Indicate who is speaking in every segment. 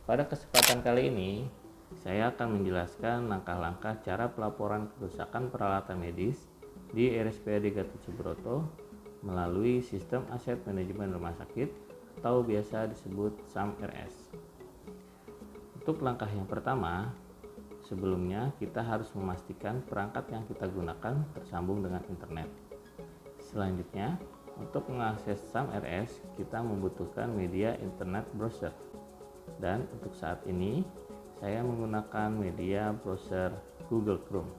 Speaker 1: Pada kesempatan kali ini, saya akan menjelaskan langkah-langkah cara pelaporan kerusakan peralatan medis di RSPAD Gatot Subroto melalui Sistem Aset Manajemen Rumah Sakit atau biasa disebut SAM-RS. Untuk langkah yang pertama, sebelumnya kita harus memastikan perangkat yang kita gunakan tersambung dengan internet. Selanjutnya, untuk mengakses SAM-RS, kita membutuhkan media internet browser. Dan untuk saat ini, saya menggunakan media browser Google Chrome.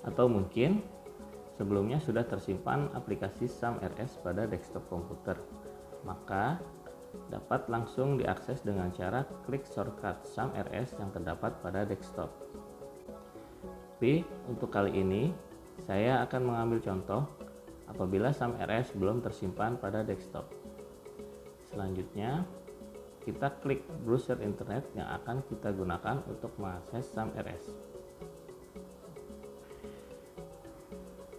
Speaker 1: Atau mungkin sebelumnya sudah tersimpan aplikasi SAM-RS pada desktop komputer, maka dapat langsung diakses dengan cara klik shortcut SAM-RS yang terdapat pada desktop. Tapi untuk kali ini, saya akan mengambil contoh apabila SAM-RS belum tersimpan pada desktop. Selanjutnya, kita klik browser internet yang akan kita gunakan untuk mengakses SAM-RS.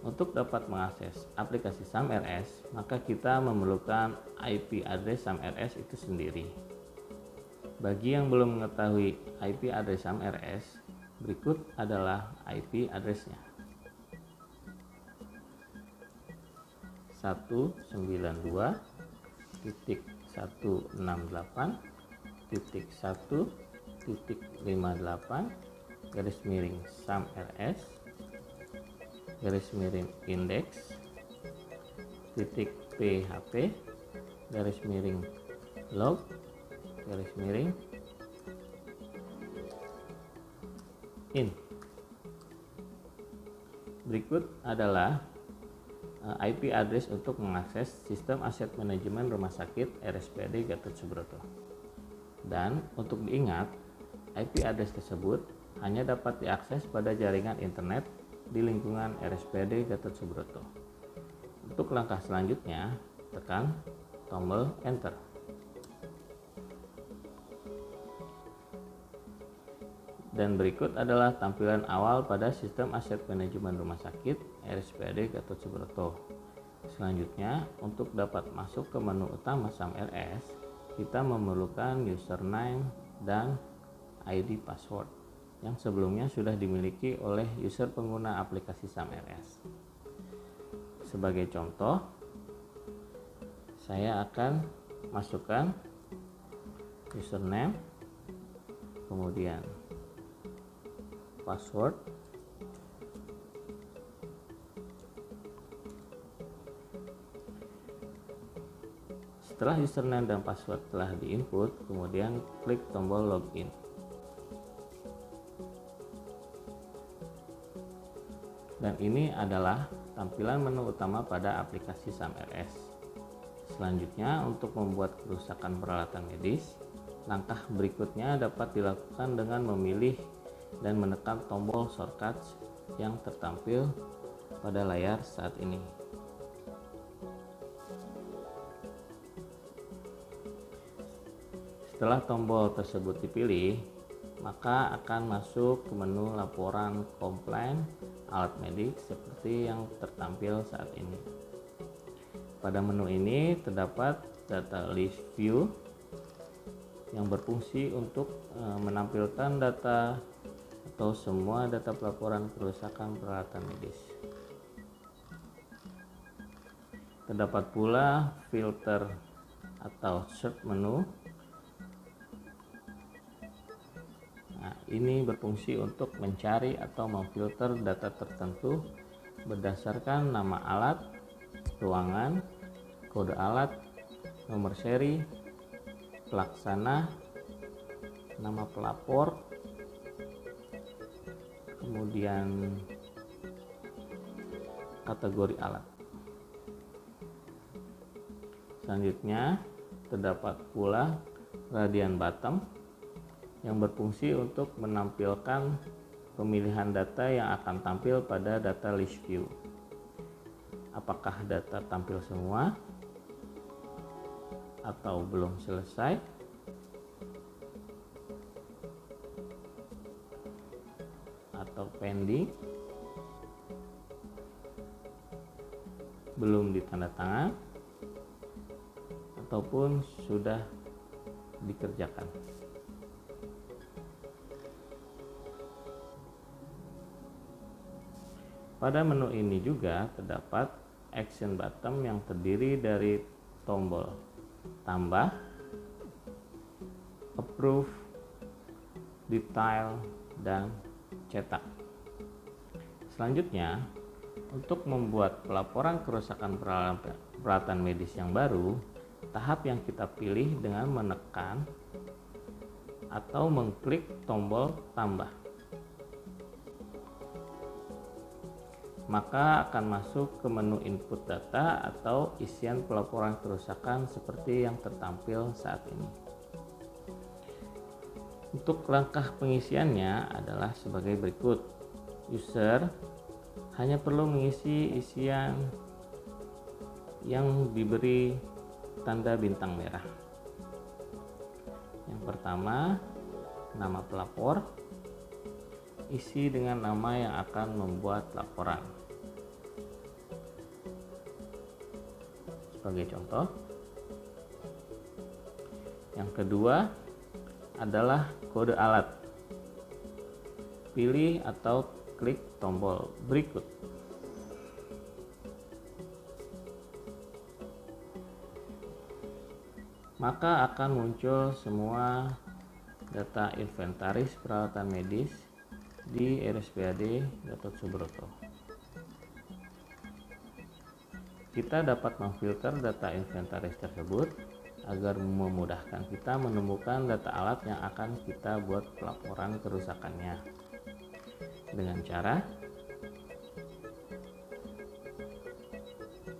Speaker 1: Untuk dapat mengakses aplikasi SAM-RS, maka kita memerlukan IP address SAM-RS itu sendiri. Bagi yang belum mengetahui IP address SAM-RS, berikut adalah IP address-nya. 192.168.1.58 index .php log in. Berikut adalah IP address untuk mengakses Sistem Aset Manajemen Rumah Sakit RSPAD Gatot Subroto. Dan untuk diingat, IP address tersebut hanya dapat diakses pada jaringan internet di lingkungan RSPAD Gatot Subroto. Untuk langkah selanjutnya, tekan tombol Enter. Dan berikut adalah tampilan awal pada Sistem Aset Manajemen Rumah Sakit RSPAD Gatot Subroto. Selanjutnya, untuk dapat masuk ke menu utama SAM-RS, kita memerlukan username dan ID password yang sebelumnya sudah dimiliki oleh user pengguna aplikasi SAM-RS. Sebagai contoh, saya akan masukkan username, kemudian password, setelah username dan password telah diinput, kemudian klik tombol login. Dan ini adalah tampilan menu utama pada aplikasi SAM-RS. Selanjutnya, untuk membuat kerusakan peralatan medis, langkah berikutnya dapat dilakukan dengan memilih dan menekan tombol shortcut yang tertampil pada layar saat ini. Setelah tombol tersebut dipilih, maka akan masuk ke menu laporan komplain alat medik seperti yang tertampil saat ini. Pada menu ini terdapat data list view yang berfungsi untuk menampilkan data atau semua data pelaporan kerusakan peralatan medis. Terdapat pula filter atau search menu. Nah, ini berfungsi untuk mencari atau memfilter data tertentu berdasarkan nama alat, ruangan, kode alat, nomor seri, pelaksana, nama pelapor, kemudian kategori alat. Selanjutnya, terdapat pula gradient bottom yang berfungsi untuk menampilkan pemilihan data yang akan tampil pada data list view. Apakah data tampil semua atau belum selesai, atau pending, belum ditandatangan, ataupun sudah dikerjakan. Pada menu ini juga terdapat action button yang terdiri dari tombol tambah, approve, detail, dan cetak. Selanjutnya, untuk membuat pelaporan kerusakan peralatan medis yang baru, tahap yang kita pilih dengan menekan atau mengklik tombol tambah. Maka akan masuk ke menu input data atau isian pelaporan kerusakan seperti yang tertampil saat ini. Untuk langkah pengisiannya adalah sebagai berikut. User hanya perlu mengisi isian yang diberi tanda bintang merah. Yang pertama, nama pelapor, isi dengan nama yang akan membuat laporan. Sebagai contoh, yang kedua adalah kode alat. Pilih atau klik tombol berikut. Maka akan muncul semua data inventaris peralatan medis di RSPAD Gatot Subroto. Kita dapat memfilter data inventaris tersebut agar memudahkan kita menemukan data alat yang akan kita buat pelaporan kerusakannya. Dengan cara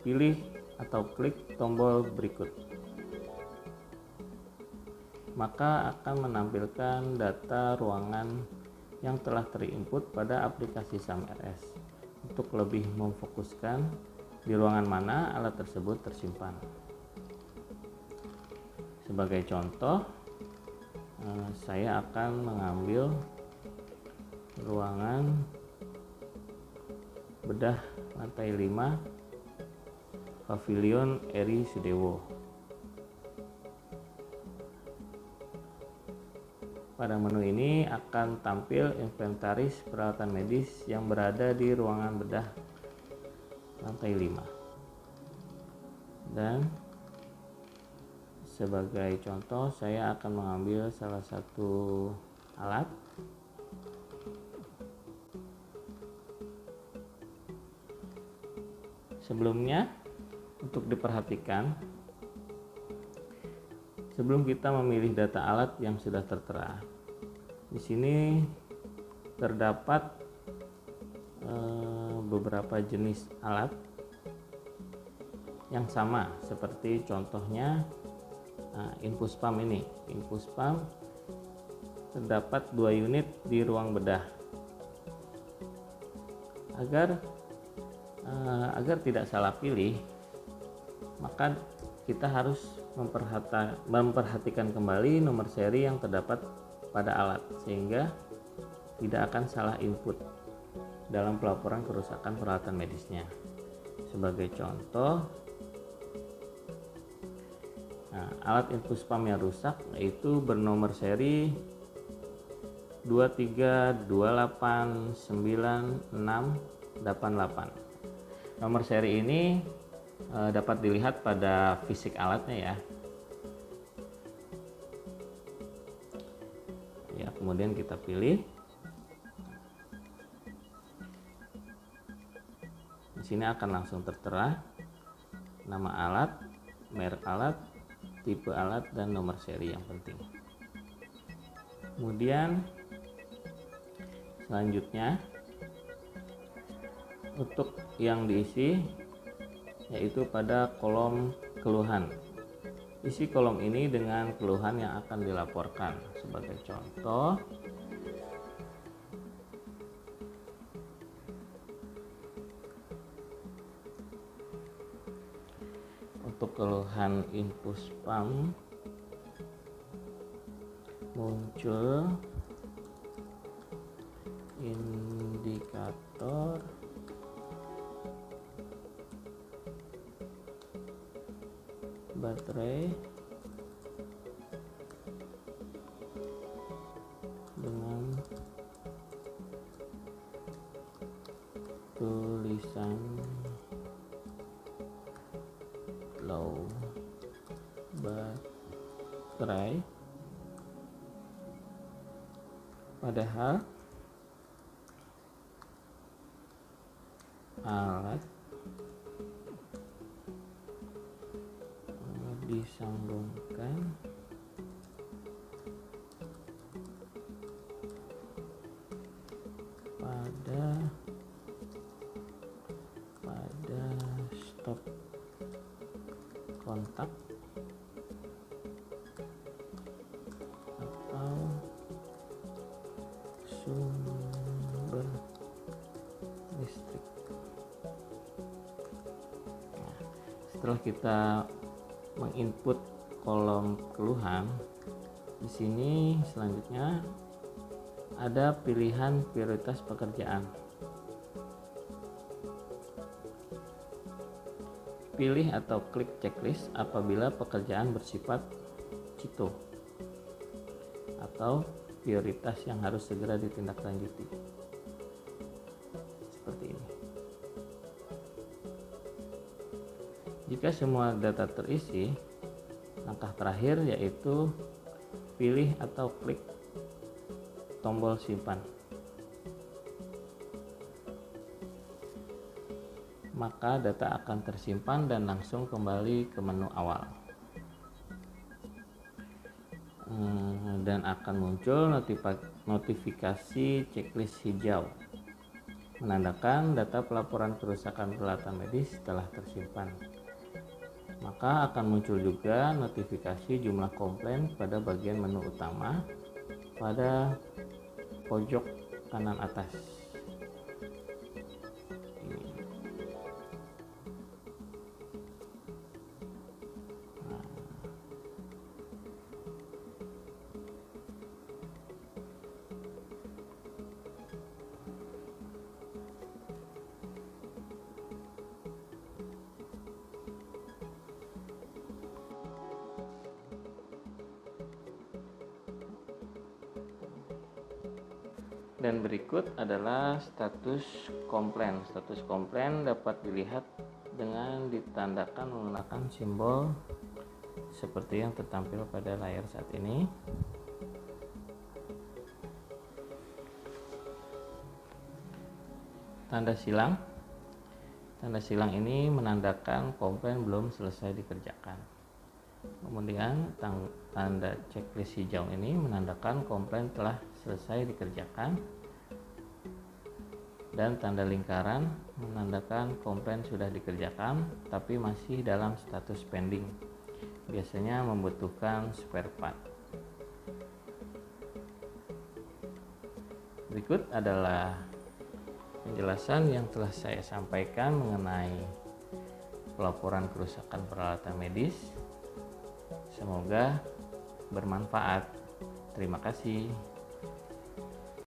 Speaker 1: pilih atau klik tombol berikut. Maka akan menampilkan data ruangan yang telah terinput pada aplikasi SAMRS untuk lebih memfokuskan di ruangan mana alat tersebut tersimpan. Sebagai contoh, saya akan mengambil ruangan bedah lantai 5 Pavilion Eri Sudewo. Pada menu ini akan tampil inventaris peralatan medis yang berada di ruangan bedah lantai 5. Dan sebagai contoh, saya akan mengambil salah satu alat. Sebelumnya, untuk diperhatikan, sebelum kita memilih data alat yang sudah tertera, di sini terdapat beberapa jenis alat yang sama, seperti contohnya Infuspam ini. Infuspam terdapat 2 unit di ruang bedah. Agar tidak salah pilih, maka kita harus memperhatikan kembali nomor seri yang terdapat pada alat, sehingga tidak akan salah input dalam pelaporan kerusakan peralatan medisnya. Sebagai contoh, alat Infuspam yang rusak yaitu bernomor seri 232896688. Nomor seri ini dapat dilihat pada fisik alatnya ya. Kemudian kita pilih. Di sini akan langsung tertera nama alat, merek alat, tipe alat, dan nomor seri yang penting. Kemudian selanjutnya untuk yang diisi yaitu pada kolom keluhan. Isi kolom ini dengan keluhan yang akan dilaporkan. Sebagai contoh, untuk keluhan Infuspam muncul indikator baterai dengan tulisan low baterai, padahal alat disambungkan pada stop kontak atau sumber listrik. Nah, setelah kita menginput kolom keluhan, di sini selanjutnya ada pilihan prioritas pekerjaan. Pilih atau klik checklist apabila pekerjaan bersifat CITO atau prioritas yang harus segera ditindaklanjuti. Seperti ini. Jika semua data terisi, langkah terakhir yaitu pilih atau klik tombol simpan. Maka data akan tersimpan dan langsung kembali ke menu awal. Dan akan muncul notifikasi checklist hijau menandakan data pelaporan kerusakan peralatan medis telah tersimpan. Maka akan muncul juga notifikasi jumlah komplain pada bagian menu utama pada pojok kanan atas. Dan berikut adalah status komplain. Status komplain dapat dilihat dengan ditandakan menggunakan simbol seperti yang tertampil pada layar saat ini. Tanda silang. Tanda silang ini menandakan komplain belum selesai dikerjakan. Kemudian tanda checklist hijau ini menandakan komplain telah selesai dikerjakan, dan tanda lingkaran menandakan komplain sudah dikerjakan tapi masih dalam status pending, biasanya membutuhkan spare part. Berikut adalah penjelasan yang telah saya sampaikan mengenai pelaporan kerusakan peralatan medis. Semoga bermanfaat. Terima kasih.